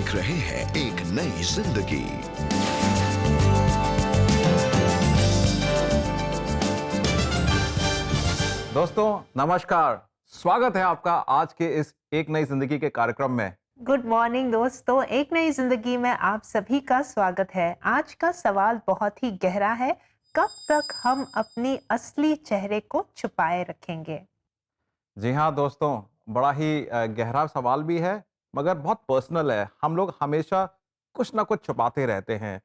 देख रहे हैं एक नई जिंदगी। दोस्तों नमस्कार, स्वागत है आपका आज के इस एक नई जिंदगी के कार्यक्रम में। गुड मॉर्निंग दोस्तों, एक नई जिंदगी में आप सभी का स्वागत है। आज का सवाल बहुत ही गहरा है, कब तक हम अपनी असली चेहरे को छुपाए रखेंगे? जी हाँ दोस्तों, बड़ा ही गहरा सवाल भी है मगर बहुत पर्सनल है। हम लोग हमेशा कुछ ना कुछ छुपाते रहते हैं।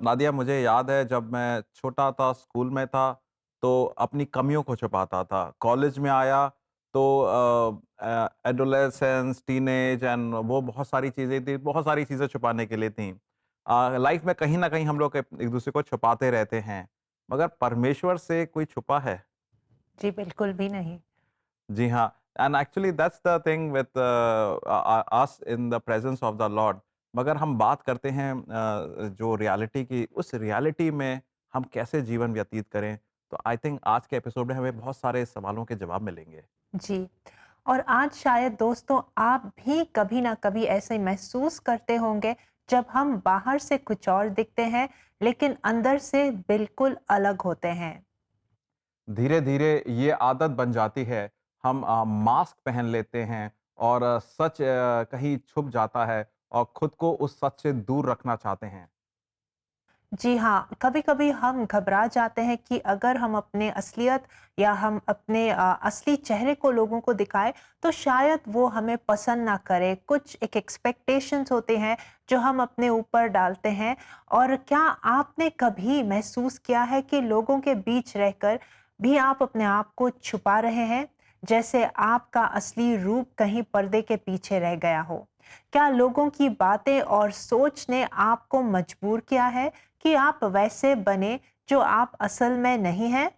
नादिया, मुझे याद है जब मैं छोटा था, स्कूल में था, तो अपनी कमियों को छुपाता था। कॉलेज में आया तो एडोलेसेंस, टीनेज एंड वो बहुत सारी चीज़ें थी, बहुत सारी चीज़ें छुपाने के लिए थी। लाइफ में कहीं ना कहीं हम लोग एक दूसरे को छुपाते रहते हैं, मगर परमेश्वर से कोई छुपा है? जी बिल्कुल भी नहीं। जी हाँ, and actually that's the thing with us in the presence of the Lord. मगर हम बात करते हैं जो रियलिटी की, उस रियलिटी में हम कैसे जीवन व्यतीत करें, तो आई थिंक आज के एपिसोड में हमें बहुत सारे सवालों के जवाब मिलेंगे। जी, और आज शायद दोस्तों आप भी कभी ना कभी ऐसे महसूस करते होंगे जब हम बाहर से कुछ और दिखते हैं लेकिन अंदर से बिल्कुल अलग होते हैं। धीरे धीरे ये आदत बन जाती है, हम मास्क पहन लेते हैं और सच कहीं छुप जाता है और खुद को उस सच से दूर रखना चाहते हैं। जी हाँ, कभी-कभी हम घबरा जाते हैं कि अगर हम अपने असलियत या हम अपने असली चेहरे को लोगों को दिखाएँ, तो शायद वो हमें पसंद ना करें। कुछ एक एक्सपेक्टेशंस होते हैं जो हम अपने ऊपर डालते हैं। और क्या आपने कभी महसूस किया है कि लोगों के बीच रहकर भी आप अपने आप को छुपा रहे हैं? जैसे आपका असली रूप कहीं पर्दे के पीछे रह गया हो? क्या लोगों की बातें और सोच ने आपको मजबूर किया है कि आप वैसे बने जो आप असल में नहीं हैं?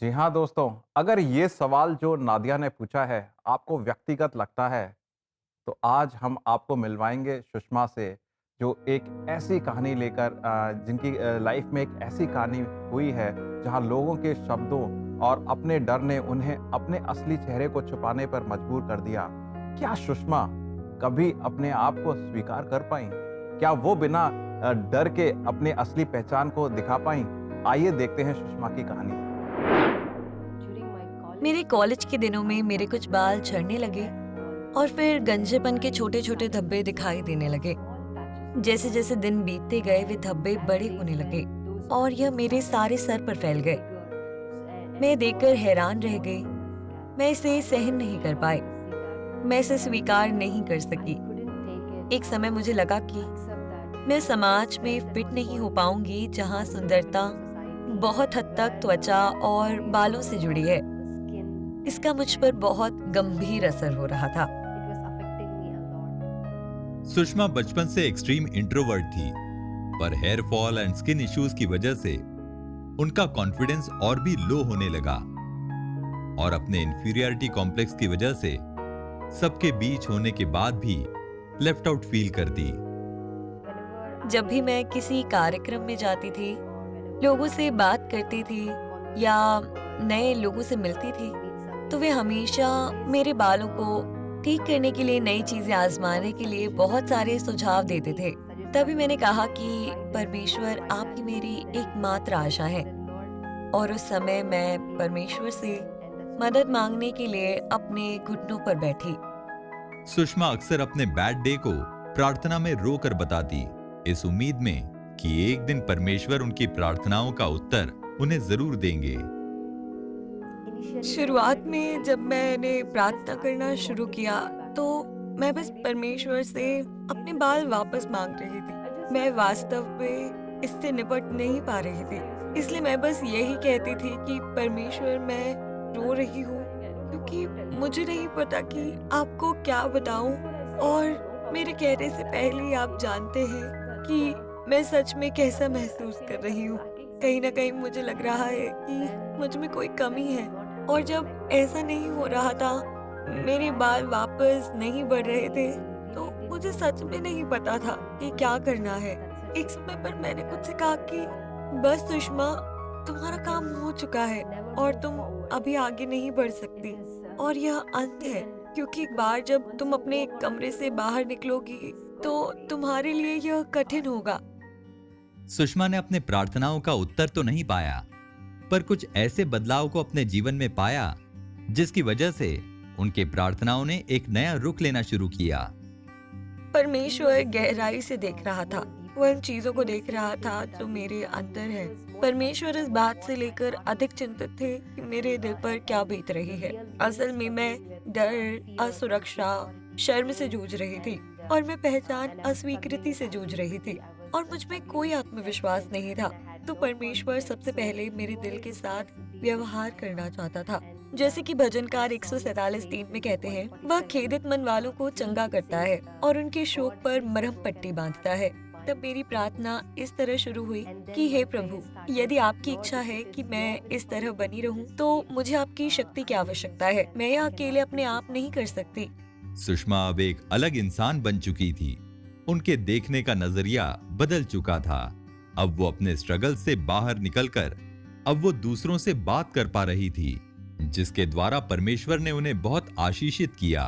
जी हाँ दोस्तों, अगर ये सवाल जो नादिया ने पूछा है आपको व्यक्तिगत लगता है, तो आज हम आपको मिलवाएंगे सुषमा से, जो एक ऐसी कहानी लेकर जिनकी लाइफ में एक ऐसी कहानी हुई है जहाँ लोगों के शब्दों और अपने डर ने उन्हें अपने असली चेहरे को छुपाने पर मजबूर कर दिया। क्या सुषमा कभी अपने आप को स्वीकार कर पाई? क्या वो बिना डर के अपने असली पहचान को दिखा पाई? आइए देखते हैं सुषमा की कहानी। मेरे कॉलेज के दिनों में मेरे कुछ बाल झड़ने लगे और फिर गंजेपन के छोटे छोटे धब्बे दिखाई देने लगे। जैसे जैसे दिन बीतते गए वे धब्बे बड़े होने लगे और यह मेरे सारे सर पर फैल गए। मैं देखकर हैरान रह गई। मैं इसे सहन नहीं कर पाई। मैं इसे स्वीकार नहीं कर सकी। एक समय मुझे लगा कि मैं समाज में फिट नहीं हो पाऊंगी जहां सुंदरता बहुत हद तक त्वचा और बालों से जुड़ी है। इसका मुझ पर बहुत गंभीर असर हो रहा था। सुषमा बचपन से एक्सट्रीम इंट्रोवर्ट थी, पर hair fall and skin issues की वजह से उनका कॉन्फिडेंस और भी लो होने लगा और अपने इंफीरियरिटी कॉम्प्लेक्स की वजह से सबके बीच होने के बाद भी लेफ्ट आउट फील करती। जब भी मैं किसी कार्यक्रम में जाती थी, लोगों से बात करती थी या नए लोगों से मिलती थी, तो वे हमेशा मेरे बालों को ठीक करने के लिए, नई चीजें आजमाने के लिए बहुत सारे सुझाव देते थे। तभी मैंने कहा कि परमेश्वर आप ही मेरी एकमात्र आशा है। और उस समय मैं परमेश्वर से मदद मांगने के लिए अपने घुटनों पर बैठी। सुषमा अक्सर अपने बैड डे को प्रार्थना में रोकर बताती, इस उम्मीद में कि एक दिन परमेश्वर उनकी प्रार्थनाओं का उत्तर उन्हें जरूर देंगे। शुरुआत में जब मैंने प्रार्थना करना शुरू किया तो मैं बस परमेश्वर से अपने बाल वापस मांग रही थी। मैं वास्तव में इससे निपट नहीं पा रही थी, इसलिए मैं बस यही कहती थी कि परमेश्वर मैं रो रही हूँ क्योंकि मुझे नहीं पता कि आपको क्या बताऊं, और मेरे कहने से पहले ही आप जानते हैं कि मैं सच में कैसा महसूस कर रही हूँ। कहीं ना कहीं मुझे लग रहा है कि मुझ में कोई कमी है। और जब ऐसा नहीं हो रहा था, मेरे बाल वापस नहीं बढ़ रहे थे, तो मुझे सच में नहीं पता था कि क्या करना है। एक समय पर मैंने खुद से कहा कि बस सुषमा, तुम्हारा काम हो चुका है और तुम अभी आगे नहीं बढ़ सकती और यह अंत है। क्योंकि एक बार जब तुम अपने कमरे से बाहर निकलोगी तो तुम्हारे लिए यह कठिन होगा। सुषमा ने अपने प्रार्थनाओं का उत्तर तो नहीं पाया, पर कुछ ऐसे बदलाव को अपने जीवन में पाया जिसकी वजह से उनके प्रार्थनाओं ने एक नया रुख लेना शुरू किया। परमेश्वर गहराई से देख रहा था, वह उन चीजों को देख रहा था जो मेरे अंदर है। परमेश्वर इस बात से लेकर अधिक चिंतित थे कि मेरे दिल पर क्या बीत रही है। असल में मैं डर, असुरक्षा, शर्म से जूझ रही थी और मैं पहचान, अस्वीकृति से जूझ रही थी और मुझ में कोई आत्मविश्वास नहीं था। तो परमेश्वर सबसे पहले मेरे दिल के साथ व्यवहार करना चाहता था। जैसे कि भजनकार 147:3 में कहते हैं, वह खेदित मन वालों को चंगा करता है और उनके शोक पर मरहम पट्टी बांधता है। तब मेरी प्रार्थना इस तरह शुरू हुई कि हे प्रभु, यदि आपकी इच्छा है कि मैं इस तरह बनी रहूं, तो मुझे आपकी शक्ति की आवश्यकता है। मैं यह अकेले अपने आप नहीं कर सकती। सुषमा अब एक अलग इंसान बन चुकी थी। उनके देखने का नजरिया बदल चुका था। अब वो अपने स्ट्रगल से बाहर निकलकर अब वो दूसरों से बात कर पा रही थी, जिसके द्वारा परमेश्वर ने उन्हें बहुत आशीषित किया।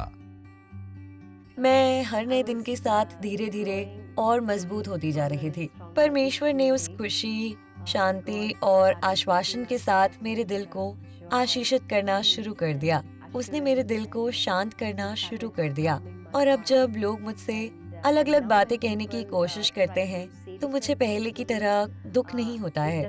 मैं हर नए दिन के साथ धीरे धीरे और मजबूत होती जा रही थी। परमेश्वर ने उस खुशी, शांति और आश्वासन के साथ मेरे दिल को आशीषित करना शुरू कर दिया। उसने मेरे दिल को शांत करना शुरू कर दिया और अब जब लोग मुझसे अलग अलग बातें कहने की कोशिश करते हैं तो मुझे पहले की तरह दुख नहीं होता है।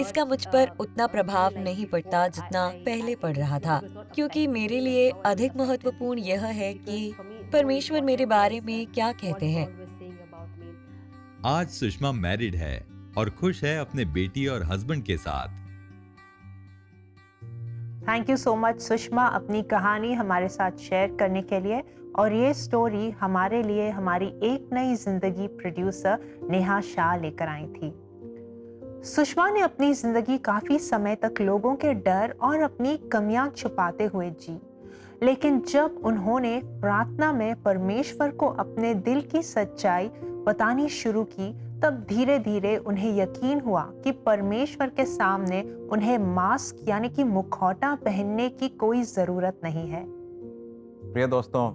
इसका मुझ पर उतना प्रभाव नहीं पड़ता जितना पहले पड़ रहा था, क्योंकि मेरे लिए अधिक महत्वपूर्ण यह है कि परमेश्वर मेरे बारे में क्या कहते हैं। आज सुषमा मैरिड है और खुश है अपने बेटी और हस्बैंड के साथ। Thank you so much Sushma, अपनी कहानी हमारे साथ शेयर करने के लिए। और ये स्टोरी हमारे लिए हमारी एक नई जिंदगी प्रोड्यूसर नेहा शाह लेकर आई थी। सुषमा ने अपनी जिंदगी काफी समय तक लोगों के डर और अपनी कमियां छुपाते हुए जी, लेकिन जब उन्होंने प्रार्थना में परमेश्वर को अपने दिल की सच्चाई बतानी शुरू की, तब धीरे धीरे उन्हें यकीन हुआ कि परमेश्वर के सामने उन्हें मास्क यानी कि मुखौटा पहनने की कोई जरूरत नहीं है। प्रिय दोस्तों,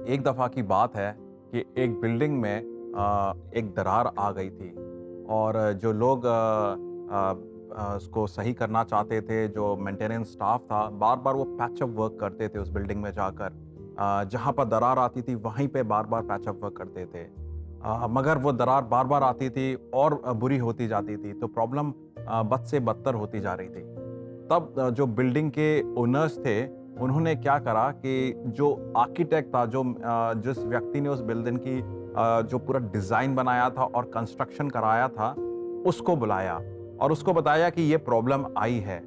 एक दफ़ा की बात है कि एक बिल्डिंग में एक दरार आ गई थी और जो लोग उसको सही करना चाहते थे, जो मेंटेनेंस स्टाफ था, बार बार वो पैचअप वर्क करते थे उस बिल्डिंग में जाकर। जहाँ पर दरार आती थी वहीं पे बार बार पैचअप वर्क करते थे, मगर वो दरार बार बार आती थी और बुरी होती जाती थी, तो प्रॉब्लम बद से बदतर होती जा रही थी। तब जो बिल्डिंग के ओनर्स थे उन्होंने क्या करा कि जो आर्किटेक्ट था, जिस व्यक्ति ने उस बिल्डिंग की जो पूरा डिज़ाइन बनाया था और कंस्ट्रक्शन कराया था, उसको बुलाया और उसको बताया कि ये प्रॉब्लम आई है।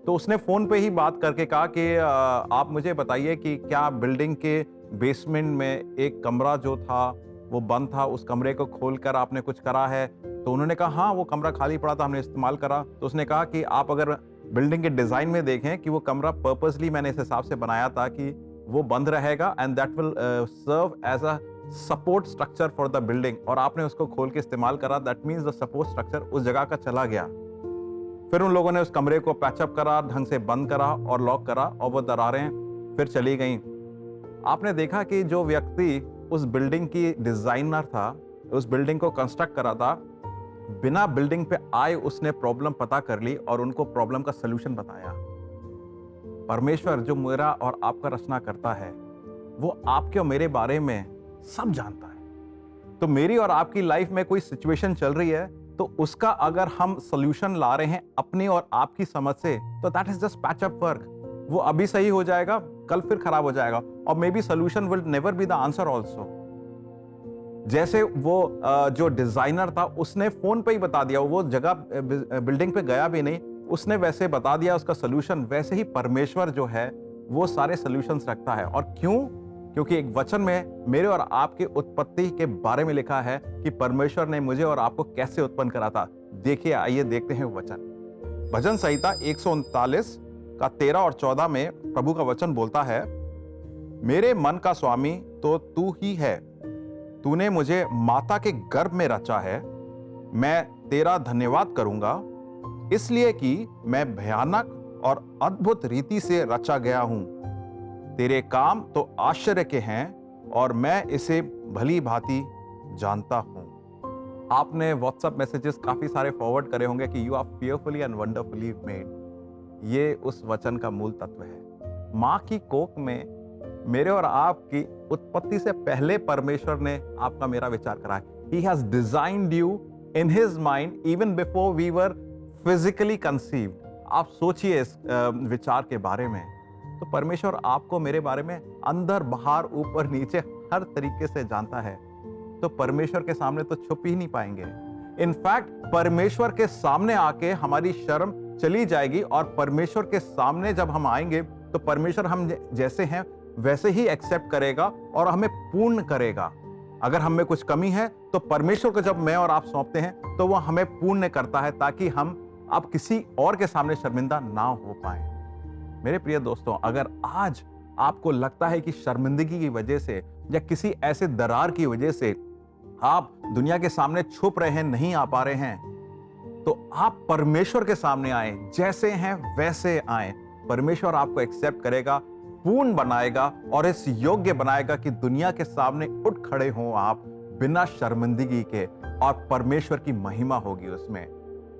तो उसने फ़ोन पे ही बात करके कहा कि आप मुझे बताइए कि क्या बिल्डिंग के बेसमेंट में एक कमरा जो था वो बंद था, उस कमरे को खोलकर आपने कुछ करा है? तो उन्होंने कहा हाँ, वो कमरा खाली पड़ा था, हमने इस्तेमाल करा। तो उसने कहा कि आप अगर बिल्डिंग के डिज़ाइन में देखें कि वो कमरा पर्पसली मैंने इस हिसाब से बनाया था कि वो बंद रहेगा and that will serve as a support structure for the building, और आपने उसको खोल के इस्तेमाल करा। That means the support structure उस जगह का चला गया। फिर उन लोगों ने उस कमरे को पैचअप करा, ढंग से बंद करा और लॉक करा और वो दरारें फिर चली गईं। आपने देखा कि जो व्यक्ति उस बिल्डिंग की डिज़ाइनर था, उस बिल्डिंग को कंस्ट्रक्ट करा था, बिना बिल्डिंग पे आए उसने प्रॉब्लम पता कर ली और उनको प्रॉब्लम का सलूशन बताया। परमेश्वर जो मेरा और आपका रचना करता है, वो आपके और मेरे बारे में सब जानता है। तो मेरी और आपकी लाइफ में कोई सिचुएशन चल रही है तो उसका अगर हम सलूशन ला रहे हैं अपनी और आपकी समझ से, तो that is just patch up work. वो अभी सही हो जाएगा, कल फिर खराब हो जाएगा, और may be solution will never be the answer also. जैसे वो जो डिजाइनर था उसने फोन पे ही बता दिया, वो जगह बिल्डिंग पे गया भी नहीं, उसने वैसे बता दिया उसका सलूशन। वैसे ही परमेश्वर जो है वो सारे सलूशंस रखता है। और क्यों? क्योंकि एक वचन में मेरे और आपकी उत्पत्ति के बारे में लिखा है कि परमेश्वर ने मुझे और आपको कैसे उत्पन्न करा था। देखिए, आइए देखते हैं वचन। भजन संहिता 139 का 13 और 14 में प्रभु का वचन बोलता है, मेरे मन का स्वामी तो तू ही है, तूने मुझे माता के गर्भ में रचा है। मैं तेरा धन्यवाद करूंगा, इसलिए कि मैं भयानक और अद्भुत रीति से रचा गया हूं। तेरे काम तो आश्चर्य के हैं और मैं इसे भली भांति जानता हूं। आपने व्हाट्सएप मैसेजेस काफी सारे फॉरवर्ड करे होंगे कि you are fearfully and wonderfully made. ये उस वचन का मूल तत्व है। माँ की कोख में मेरे और आपकी उत्पत्ति से पहले परमेश्वर ने आपका मेरा विचार करा है। He has designed you in his mind even before we were physically conceived। आप सोचिए इस विचार के बारे में। तो परमेश्वर आपको मेरे बारे में अंदर बाहर ऊपर नीचे हर तरीके से जानता है। तो परमेश्वर के सामने तो छुप ही नहीं पाएंगे। इनफैक्ट परमेश्वर के सामने आके हमारी शर्म चली जाएगी और परमेश्वर के सामने जब हम आएंगे तो परमेश्वर हम जैसे हैं वैसे ही एक्सेप्ट करेगा और हमें पूर्ण करेगा। अगर हम में कुछ कमी है तो परमेश्वर को जब मैं और आप सौंपते हैं तो वह हमें पूर्ण करता है ताकि हम अब किसी और के सामने शर्मिंदा ना हो पाए। मेरे प्रिय दोस्तों, अगर आज आपको लगता है कि शर्मिंदगी की वजह से या किसी ऐसे दरार की वजह से आप दुनिया के सामने छुप रहे हैं, नहीं आ पा रहे हैं, तो आप परमेश्वर के सामने आए, जैसे हैं वैसे आए। परमेश्वर आपको एक्सेप्ट करेगा, पूर्ण बनाएगा और इस योग्य बनाएगा कि दुनिया के सामने उठ खड़े हों आप बिना शर्मिंदगी के, और परमेश्वर की महिमा होगी उसमें।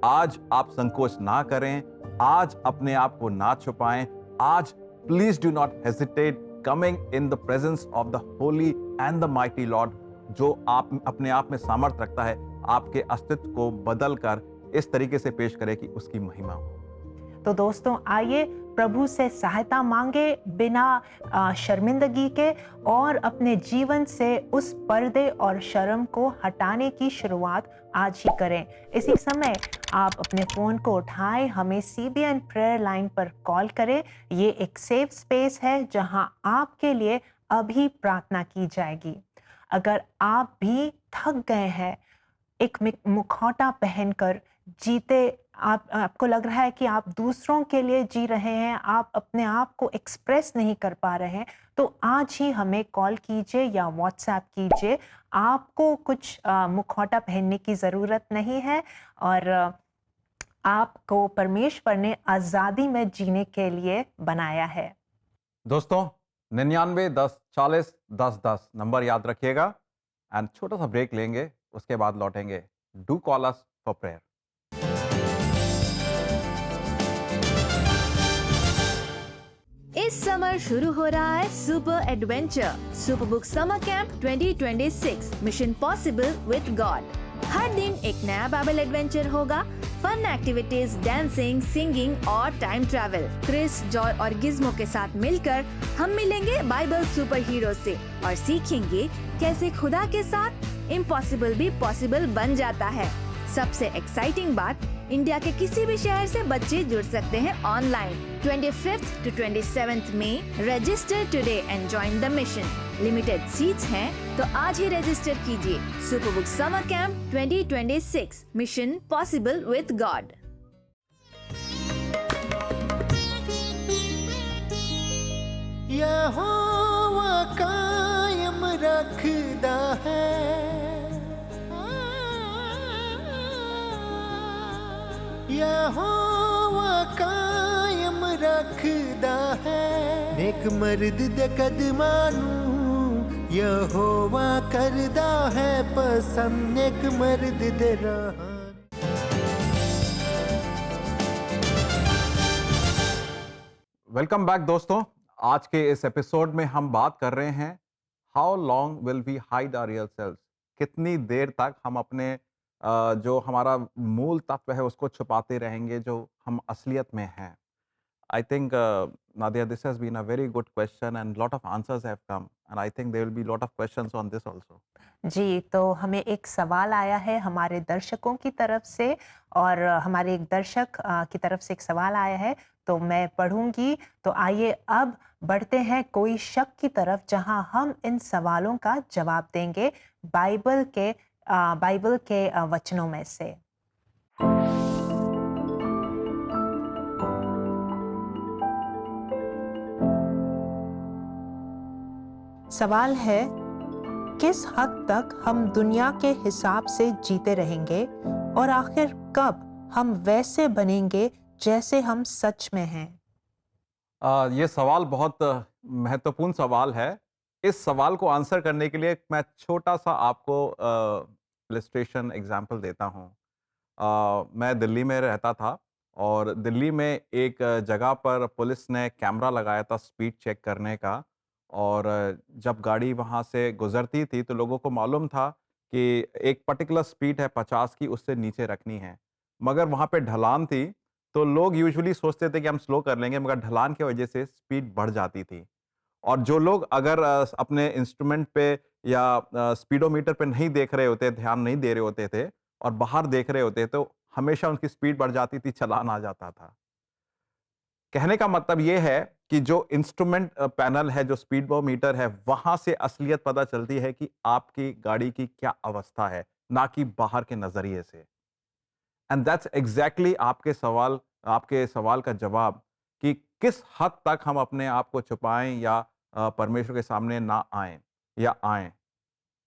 आज आप संकोच ना करें, आज अपने आप को ना छुपाएं। आज please do not hesitate coming in the presence of the Holi and the mighty Lord, जो आप अपने आप में सामर्थ्य रखता है आपके अस्तित्व को बदलकर इस तरीके से पेश करे कि उसकी महिमा हो। तो दोस्तों, आइए प्रभु से सहायता मांगे बिना शर्मिंदगी के और अपने जीवन से उस पर्दे और शर्म को हटाने की शुरुआत आज ही करें। इसी समय आप अपने फ़ोन को उठाएं, हमें CBN प्रेयर लाइन पर कॉल करें। ये एक सेफ स्पेस है जहां आपके लिए अभी प्रार्थना की जाएगी। अगर आप भी थक गए हैं, एक मुखौटा पहनकर जीते, आपको लग रहा है कि आप दूसरों के लिए जी रहे हैं, आप अपने आप को एक्सप्रेस नहीं कर पा रहे हैं, तो आज ही हमें कॉल कीजिए या व्हाट्सएप कीजिए। आपको कुछ मुखौटा पहनने की ज़रूरत नहीं है और आपको परमेश्वर ने आज़ादी में जीने के लिए बनाया है। दोस्तों, 99 10 40 10 10 नंबर याद रखिएगा एंड छोटा सा ब्रेक लेंगे, उसके बाद लौटेंगे। Do call us for prayer. इस समर शुरू हो रहा है super adventure super book summer camp 2026 mission possible with God. हर दिन एक नया बाइबल एडवेंचर होगा। फन एक्टिविटीज, डांसिंग, सिंगिंग और टाइम ट्रैवल। क्रिस, जॉय और गिज़्मो के साथ मिलकर हम मिलेंगे बाइबल सुपर हीरो से और सीखेंगे कैसे खुदा के साथ इम्पॉसिबल भी पॉसिबल बन जाता है। सबसे एक्साइटिंग बात, इंडिया के किसी भी शहर से बच्चे जुड़ सकते हैं ऑनलाइन। 25th to 27th में register today and join the mission. Limited seats हैं, तो आज ही रजिस्टर कीजिए। Super book summer camp 2026 mission possible with God. यहोवा कायम रखदा है, यहोवा कायम रखदा है। नेक मर्द दे कदमां नूं यहोवा करदा है पसंद, नेक मर्द दे राह। वेलकम बैक दोस्तों। आज के इस एपिसोड में हम बात कर रहे हैं how long will we hide our real selves. कितनी देर तक हम अपने जो हमारा मूल तत्व है उसको छुपाते रहेंगे, जो हम असलियत में हैं। I think Nadia, this has been a very good question and lot of answers have come and I think there will be lot of questions on this also. जी, तो हमें एक सवाल आया है हमारे दर्शकों की तरफ से और हमारे एक दर्शक की तरफ से एक सवाल आया है, तो मैं पढ़ूंगी। तो आइए अब बढ़ते हैं कोई शक की तरफ, जहां हम इन सवालों का जवाब देंगे बाइबल के वचनों में से। सवाल है, किस हद तक हम दुनिया के हिसाब से जीते रहेंगे और आखिर कब हम वैसे बनेंगे जैसे हम सच में हैं? ये सवाल बहुत महत्वपूर्ण सवाल है। इस सवाल को आंसर करने के लिए मैं छोटा-सा आपको इलस्ट्रेशन एग्ज़ाम्पल देता हूँ। मैं दिल्ली में रहता था और दिल्ली में एक जगह पर पुलिस ने कैमरा लगाया था स्पीड चेक करने का और जब गाड़ी वहाँ से गुज़रती थी तो लोगों को मालूम था कि एक पर्टिकुलर स्पीड है 50 की, उससे नीचे रखनी है। मगर वहाँ पे ढलान थी, तो लोग यूजुअली सोचते थे कि हम स्लो कर लेंगे, मगर ढलान की वजह से स्पीड बढ़ जाती थी। और जो लोग अगर अपने इंस्ट्रूमेंट पे या स्पीडोमीटर पे नहीं देख रहे होते, ध्यान नहीं दे रहे होते थे और बाहर देख रहे होते, तो हमेशा उनकी स्पीड बढ़ जाती थी, चालान आ जाता था। कहने का मतलब ये है कि जो इंस्ट्रूमेंट पैनल है, जो स्पीडोमीटर है, वहाँ से असलियत पता चलती है कि आपकी गाड़ी की क्या अवस्था है, ना कि बाहर के नज़रिए से। एंड दैट्स एग्ज़ैक्टली आपके सवाल का जवाब कि किस हद तक हम अपने आप को छुपाएँ या परमेश्वर के सामने ना आएँ या आएँ।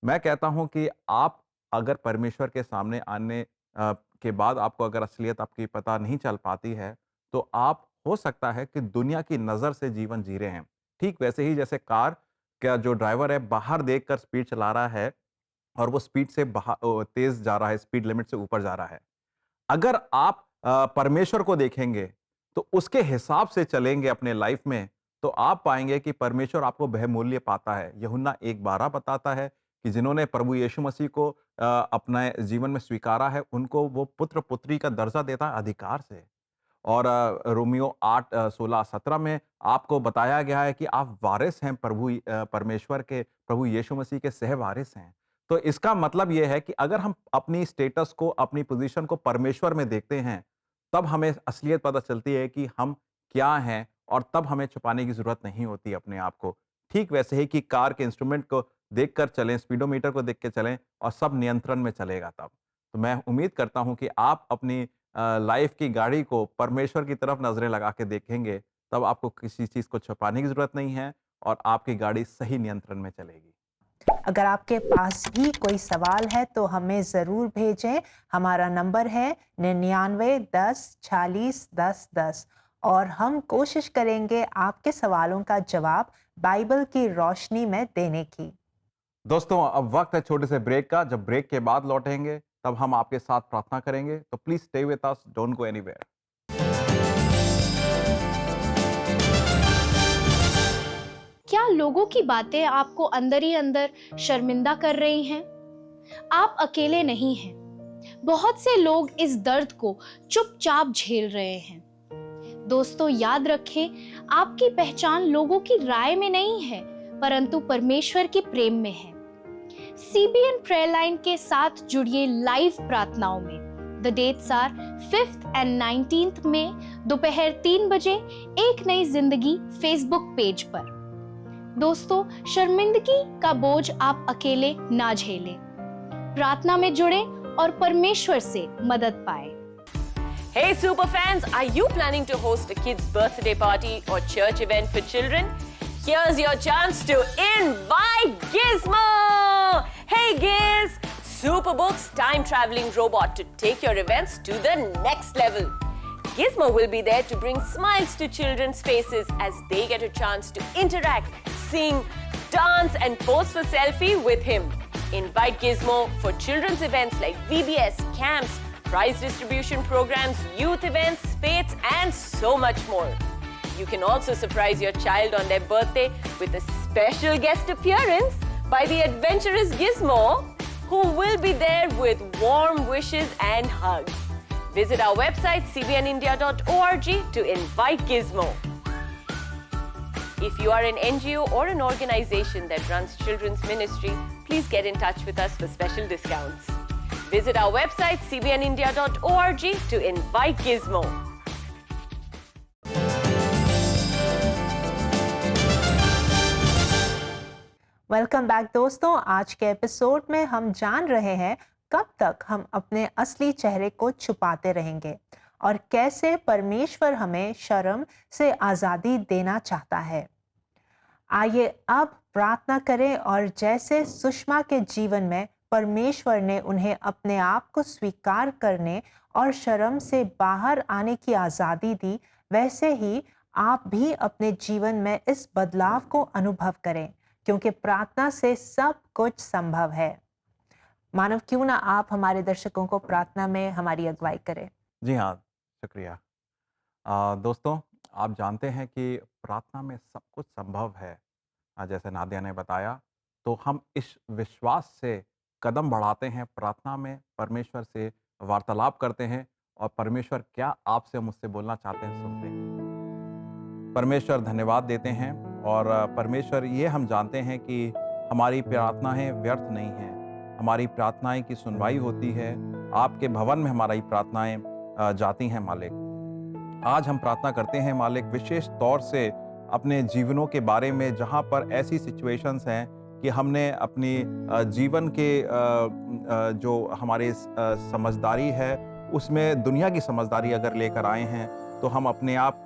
मैं कहता हूँ कि आप अगर परमेश्वर के सामने आने के बाद आपको अगर असलियत आपकी पता नहीं चल पाती है, तो आप हो सकता है कि दुनिया की नज़र से जीवन जी रहे हैं। ठीक वैसे ही जैसे कार का जो ड्राइवर है, बाहर देखकर स्पीड चला रहा है और वो स्पीड से तेज़ जा रहा है, स्पीड लिमिट से ऊपर जा रहा है। अगर आप परमेश्वर को देखेंगे, तो उसके हिसाब से चलेंगे अपने लाइफ में, तो आप पाएँगे कि परमेश्वर आपको बहुमूल्य पाता है। यूहन्ना 1:12 बताता है कि जिन्होंने प्रभु यीशु मसीह को अपने जीवन में स्वीकारा है, उनको वो पुत्र-पुत्री का दर्जा देता है अधिकार से। और रोमियो 8 16-17 में आपको बताया गया है कि आप वारिस हैं परमेश्वर के, प्रभु यीशु मसीह के सहवारिस हैं। तो इसका मतलब ये है कि अगर हम अपनी स्टेटस को, अपनी पोज़ीशन को परमेश्वर में देखते हैं, तब हमें असलियत पता चलती है कि हम क्या हैं और तब हमें छुपाने की ज़रूरत नहीं होती अपने आप को। ठीक वैसे ही कि कार के इंस्ट्रूमेंट को देखकर चलें, स्पीडोमीटर को देख के चलें और सब नियंत्रण में चलेगा तब। तो मैं उम्मीद करता हूँ कि आप अपनी लाइफ की गाड़ी को परमेश्वर की तरफ नज़रें लगा के देखेंगे, तब आपको किसी चीज़ को छुपाने की ज़रूरत नहीं है और आपकी गाड़ी सही नियंत्रण में चलेगी। अगर आपके पास भी कोई सवाल है तो हमें ज़रूर भेजें। हमारा नंबर है 99 10 40 10 10 और हम कोशिश करेंगे आपके सवालों का जवाब बाइबल की रोशनी में देने की। दोस्तों, अब वक्त है छोटे से ब्रेक का। जब ब्रेक के बाद लौटेंगे, तब हम आपके साथ प्रार्थना करेंगे। तो please stay with us, don't go anywhere. क्या लोगों की बातें आपको अंदर ही अंदर शर्मिंदा कर रही हैं? आप अकेले नहीं हैं। बहुत से लोग इस दर्द को चुपचाप झेल रहे हैं। दोस्तों, याद रखें, आपकी पहचान लोगों की राय में नहीं है, परंतु परमेश्वर के प्रेम में है। सीबीएन प्रेयर लाइन के साथ जुड़िए लाइव प्रार्थनाओं में। The dates are 5th and 19th मई दोपहर 3 बजे एक नई जिंदगी फेसबुक पेज पर। दोस्तों, शर्मिंदगी का बोझ आप अकेले ना झेलें। प्रार्थना में जुड़ें और परमेश्वर से मदद पाएं। Hey super fans, are you planning to host a kid's birthday party or church event for children? Here's your chance to invite Gizmo! Hey Giz! Superbook's time-traveling robot to take your events to the next level. Gizmo will be there to bring smiles to children's faces as they get a chance to interact, sing, dance and pose for selfie with him. Invite Gizmo for children's events like VBS, camps, prize distribution programs, youth events, fates and so much more. You can also surprise your child on their birthday with a special guest appearance by the adventurous Gizmo, who will be there with warm wishes and hugs. Visit our website cbnindia.org to invite Gizmo. If you are an NGO or an organization that runs children's ministry, please get in touch with us for special discounts. Visit our website cbnindia.org to invite Gizmo. Welcome back दोस्तों। आज के episode में हम जान रहे हैं कब तक हम अपने असली चेहरे को छुपाते रहेंगे और कैसे परमेश्वर हमें शर्म से आज़ादी देना चाहता है। आइए अब प्रार्थना करें और जैसे सुषमा के जीवन में परमेश्वर ने उन्हें अपने आप को स्वीकार करने और शर्म से बाहर आने की आज़ादी दी, वैसे ही आप भी अपने जीवन में इस बदलाव को अनुभव करें, क्योंकि प्रार्थना से सब कुछ संभव है। मानव, क्यों ना आप हमारे दर्शकों को प्रार्थना में हमारी अगुवाई करें। जी हाँ, शुक्रिया। दोस्तों, आप जानते हैं कि प्रार्थना में सब कुछ संभव है। जैसे नादिया ने बताया, तो हम इस विश्वास से कदम बढ़ाते हैं, प्रार्थना में परमेश्वर से वार्तालाप करते हैं और परमेश्वर क्या आपसे मुझसे बोलना चाहते हैं सुनते हैं। परमेश्वर धन्यवाद देते हैं और परमेश्वर ये हम जानते हैं कि हमारी प्रार्थनाएं व्यर्थ नहीं हैं। हमारी प्रार्थनाएं की सुनवाई होती है। आपके भवन में हमारी प्रार्थनाएं जाती हैं मालिक। आज हम प्रार्थना करते हैं मालिक, विशेष तौर से अपने जीवनों के बारे में, जहाँ पर ऐसी सिचुएशंस हैं कि हमने अपनी जीवन के जो हमारे समझदारी है, उसमें दुनिया की समझदारी अगर लेकर आए हैं, तो हम अपने आप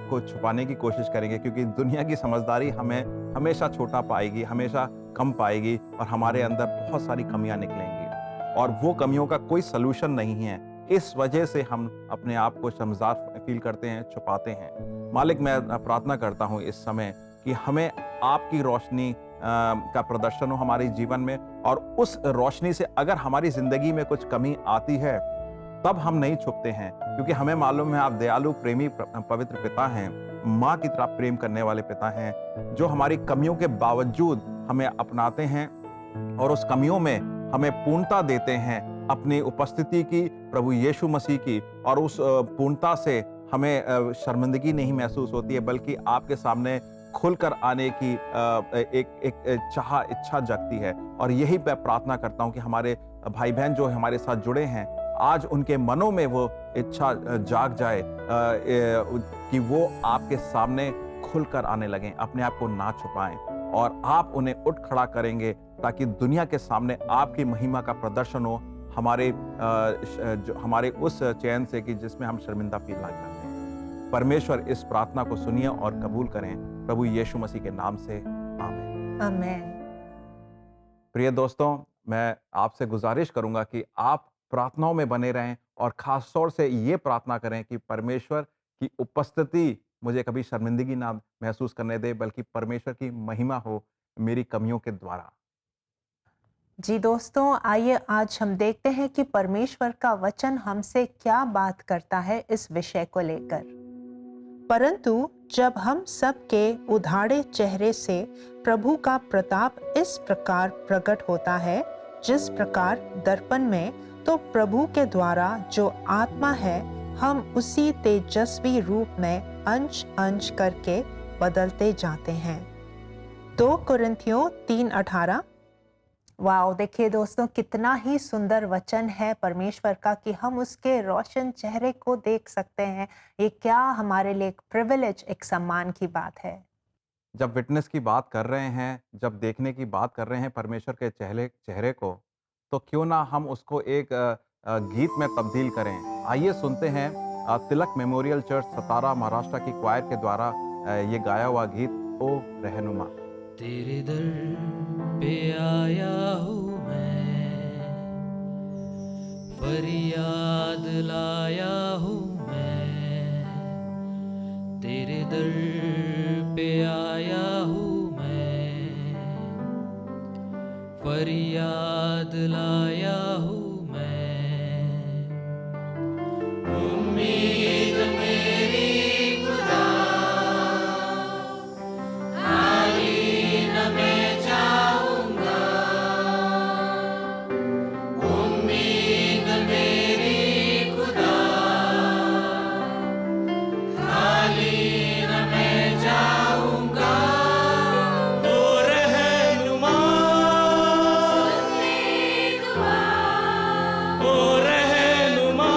को छुपाने की कोशिश करेंगे, क्योंकि दुनिया की समझदारी हमें हमेशा छोटा पाएगी, हमेशा कम पाएगी और हमारे अंदर बहुत सारी कमियां निकलेंगी और वो कमियों का कोई सलूशन नहीं है। इस वजह से हम अपने आप को शर्मसार फील करते हैं, छुपाते हैं। मालिक, मैं प्रार्थना करता हूँ इस समय कि हमें आपकी रोशनी का प्रदर्शन हो हमारे जीवन में, और उस रोशनी से अगर हमारी ज़िंदगी में कुछ कमी आती है तब हम नहीं छुपते हैं, क्योंकि हमें मालूम है आप दयालु, प्रेमी, पवित्र पिता हैं, माँ की तरह प्रेम करने वाले पिता हैं, जो हमारी कमियों के बावजूद हमें अपनाते हैं और उस कमियों में हमें पूर्णता देते हैं अपनी उपस्थिति की, प्रभु यीशु मसीह की, और उस पूर्णता से हमें शर्मिंदगी नहीं महसूस होती है, बल्कि आपके सामने खुलकर आने की एक चाह, इच्छा जगती है। और यही मैं प्रार्थना करता हूँ कि हमारे भाई बहन जो हमारे साथ जुड़े हैं, आज उनके मनों में वो इच्छा जाग जाए कि वो आपके सामने खुलकर आने लगें, अपने आप को ना छुपाएं, और आप उन्हें उठ खड़ा करेंगे ताकि दुनिया के सामने आपकी महिमा का प्रदर्शन हो, हमारे उस चैन से कि जिसमें हम शर्मिंदा फील ना करते हैं। परमेश्वर इस प्रार्थना को सुनिए और कबूल करें, प्रभु यीशु मसीह के नाम से, आमीन। आमीन। प्रिय दोस्तों, मैं आपसे गुजारिश करूंगा कि आप प्रार्थनाओं में बने रहें और खास तौर से ये प्रार्थना करें कि परमेश्वर की उपस्थिति मुझे कभी शर्मिंदगी ना महसूस करने दे, बल्कि परमेश्वर की महिमा हो मेरी कमियों के द्वारा। जी दोस्तों, आइए आज हम देखते हैं कि परमेश्वर का वचन हमसे क्या बात करता है इस विषय को लेकर। परंतु जब हम सबके उधारे चेहरे से प्रभु का प्रताप इस प्रकार प्रकट होता है जिस प्रकार दर्पण में, तो प्रभु के द्वारा जो आत्मा है, हम उसी तेजस्वी रूप में अंश अंश करके बदलते जाते हैं। 2 कुरिन्थियों 3:18। वाओ, देखिए दोस्तों, कितना ही सुंदर वचन है परमेश्वर का कि हम उसके रोशन चेहरे को देख सकते हैं। ये क्या हमारे लिए एक प्रिविलेज, एक सम्मान की बात है। जब विटनेस की बात कर रहे हैं, जब देखने की बात कर रहे हैं परमेश्वर के चेहरे को, तो क्यों ना हम उसको एक गीत में तब्दील करें। आइए सुनते हैं तिलक मेमोरियल चर्च सतारा महाराष्ट्र की क्वायर के द्वारा ये गाया हुआ गीत, ओ रहनुमा। तेरे दर पे आया हूँ मैं, फरियाद लाया हूँ मैं, तेरे दर पे आया हूँ मैं, फरियाद लाया हूँ मैं। उम्मीद मेरी खुदा खाली न मैं जाऊंगा, उम्मीद मेरी खुदा खाली न मैं जाऊंगा। ओ रहनुमा, ओ रहनुमा,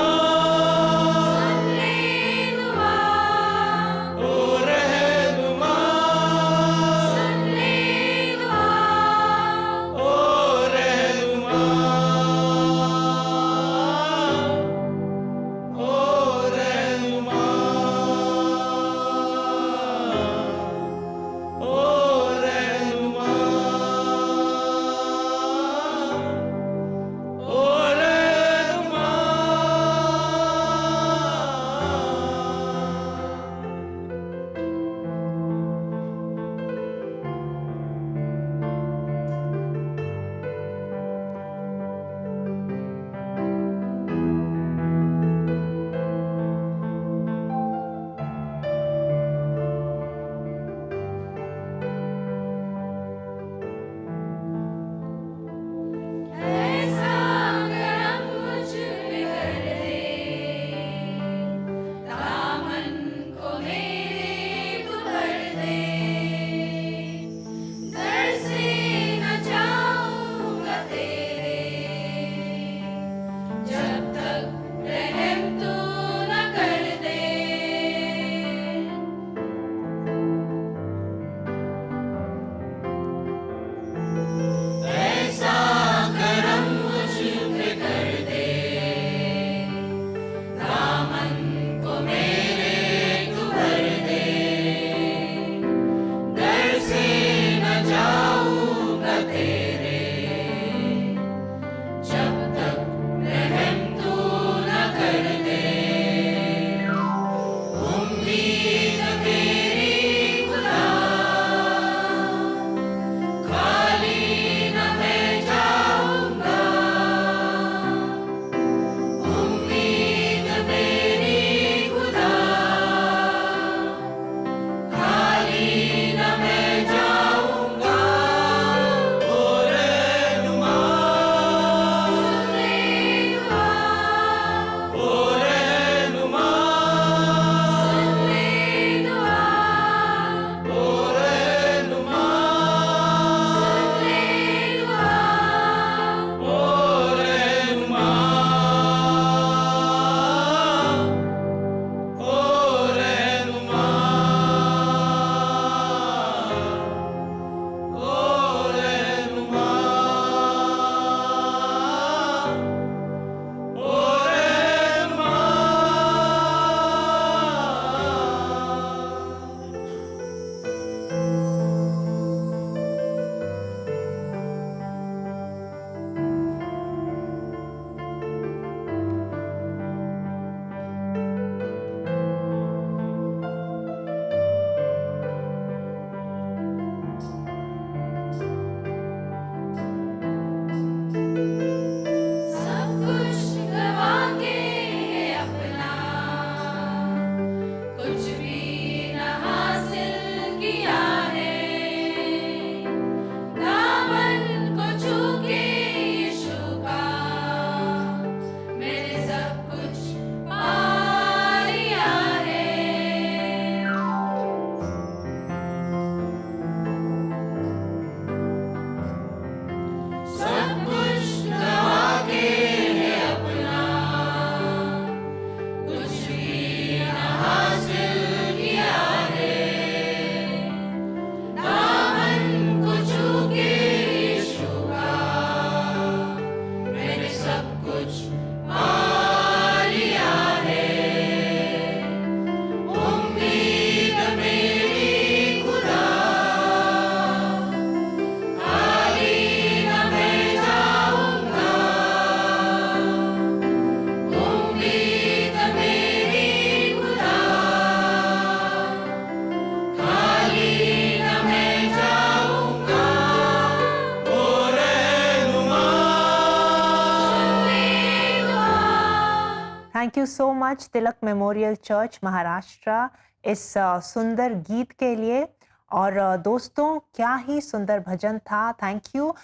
thank you so much Tilak memorial church Maharashtra इस सुंदर गीत के लिए। और दोस्तों, क्या ही सुंदर भजन था। Thank you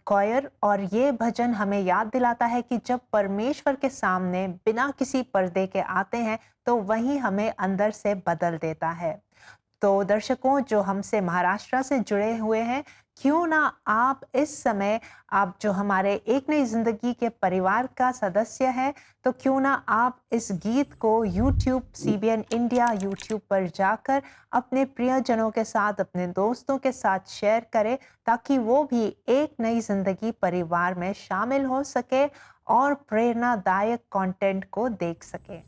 coir. और ये भजन हमें याद दिलाता है कि जब परमेश्वर के सामने बिना किसी पर्दे के आते हैं तो वही हमें अंदर से बदल देता है। तो दर्शकों जो हमसे महाराष्ट्र से जुड़े हुए हैं, क्यों ना आप इस समय, आप जो हमारे एक नई जिंदगी के परिवार का सदस्य है, तो क्यों ना आप इस गीत को YouTube CBN इंडिया YouTube पर जाकर अपने प्रियजनों के साथ, अपने दोस्तों के साथ शेयर करें, ताकि वो भी एक नई जिंदगी परिवार में शामिल हो सके और प्रेरणादायक कंटेंट को देख सके।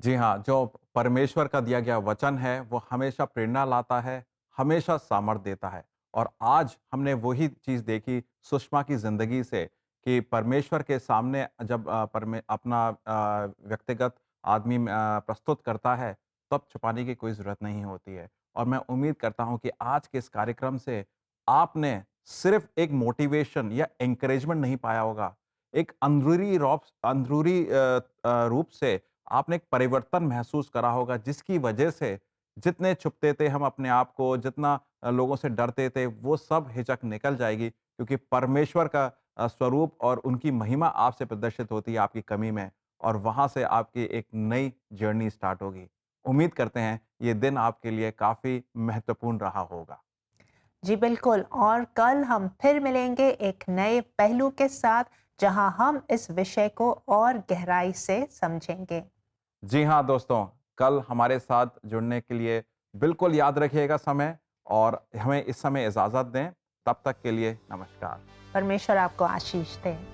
जी हाँ, जो परमेश्वर का दिया गया वचन है वो हमेशा प्रेरणा लाता है, हमेशा सामर्थ देता है। और आज हमने वही चीज़ देखी सुषमा की ज़िंदगी से कि परमेश्वर के सामने जब अपना व्यक्तिगत आदमी प्रस्तुत करता है, तब छुपाने की कोई ज़रूरत नहीं होती है। और मैं उम्मीद करता हूँ कि आज के इस कार्यक्रम से आपने सिर्फ एक मोटिवेशन या एनकरेजमेंट नहीं पाया होगा, एक अंदरूनी रूप से आपने एक परिवर्तन महसूस करा होगा, जिसकी वजह से जितने छुपते थे हम अपने आप को, जितना लोगों से डरते थे, वो सब हिचक निकल जाएगी, क्योंकि परमेश्वर का स्वरूप और उनकी महिमा आपसे प्रदर्शित होती है आपकी कमी में, और वहाँ से आपकी एक नई जर्नी स्टार्ट होगी। उम्मीद करते हैं ये दिन आपके लिए काफ़ी महत्वपूर्ण रहा होगा। जी बिल्कुल। और कल हम फिर मिलेंगे एक नए पहलू के साथ, जहां हम इस विषय को और गहराई से समझेंगे। जी हाँ दोस्तों, कल हमारे साथ जुड़ने के लिए बिल्कुल याद रखिएगा समय, और हमें इस समय इजाज़त दें। तब तक के लिए नमस्कार। परमेश्वर आपको आशीष दे।